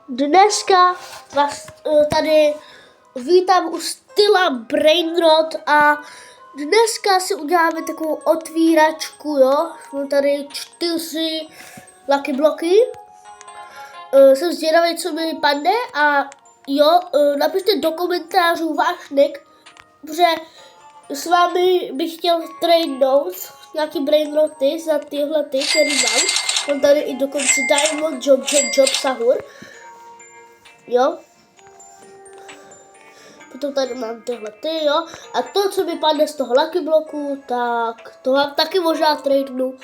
dneska vás tady vítám u styla Brainrot a dneska si uděláme takovou otvíračku, jo. Mám tady 4 lucky bloky. Jsem zvědavý, co mi padne a jo, napište do komentářů váš nick, protože s vámi bych chtěl tradenout nějaký Brainroty za tyhle který mám. Mám tady i dokonce Diamond, Job, Sahur. Jo. Potom tady mám tyhle jo. A to, co mi padne z toho lucky bloku, tak to vám taky možná tradenu.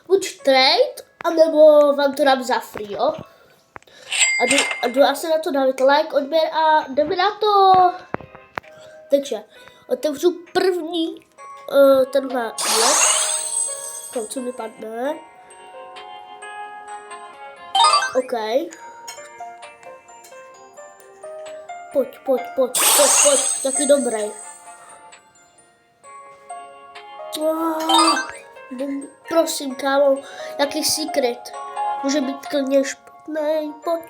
Buď trade, anebo vám to dám za free, jo. A jdu asi na to, dávajte like, odběr a jdeme na to. Takže otevřu první tenhle blok. To, co mi padne. OK. Pojď. Jaký dobrý. Prosím, kámo, jaký secret. Může být klidně špatný. Pojď.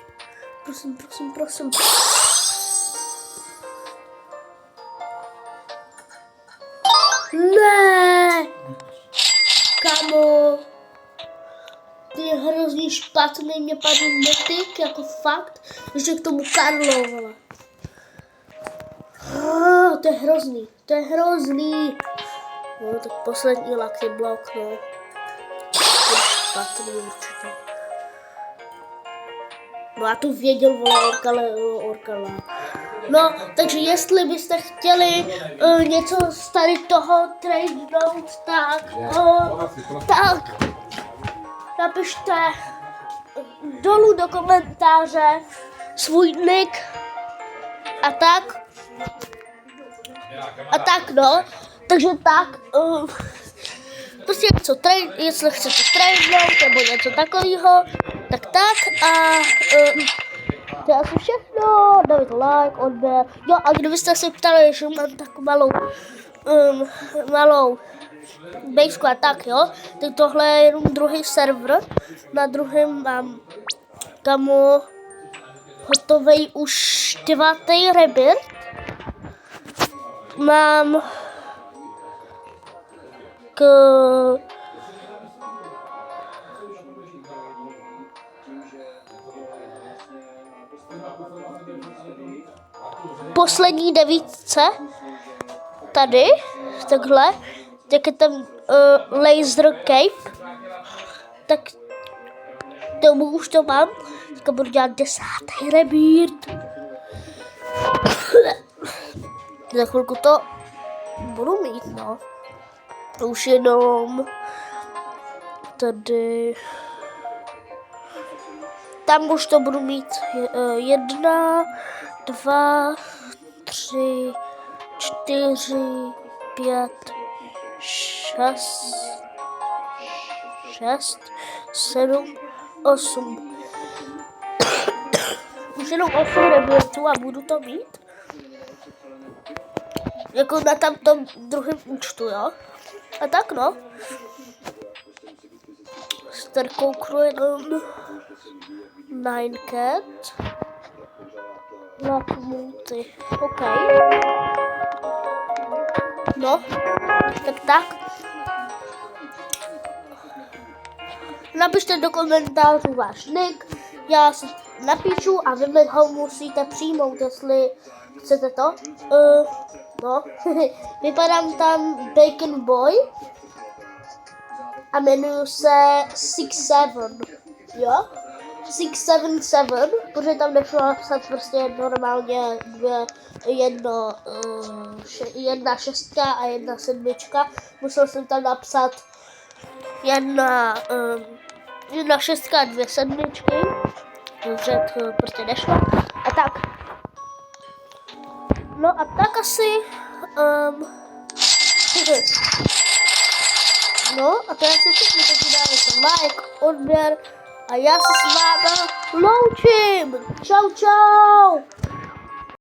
Prosím. Ne! Kámo. Ty je hrozně špatný, mě padl mytik, jako fakt. Ještě k tomu Karlo, vole. To je hrozný. No, tak poslední lucky block, no. Špatný určitě. No já to věděl, vole, Orkala. No, takže jestli byste chtěli něco z tady toho tradenout, tak napište dolů do komentáře svůj nick a tak no, takže tak, prostě něco jestli chcete tradenout nebo něco takového, tak a to je asi všechno, dávajte like, odběr, jo a kdybyste se ptali, že mám takovou malou bejsku a tak jo, tak tohle je jenom druhý server, na druhém mám kamo hotovej už 9. rebirth, mám poslední 9 tady, takhle, jak je tam laser cape, tak tomu už to mám, teďka budu dělat 10. rebirth. Za chvilku to budu mít, no. Už jenom tady, tam už to budu mít 1, 2, 3, 4, 5, 6, 7, 8. Už jenom 8 rebirthů a budu to mít. Jako na tamtom druhém účtu, jo. A tak no. Starkouknu jenom 9cat. Na multi. OK. No. Tak. Napište do komentářů váš nick. Já si napíšu a vy ho musíte přijmout, jestli chcete to. No. Vypadám tam Bacon Boy. A jmenuji se 67. Jo? 677, protože tam nešlo napsat prostě normálně jedna 6 a jedna 7. Musel jsem tam napsat jedna 6 a 2 7. Takže to prostě nešlo. A tak. No a tak asi. No a to je asi všechno, takže dávajte like, odběr a já se s vámi loučím. Čau.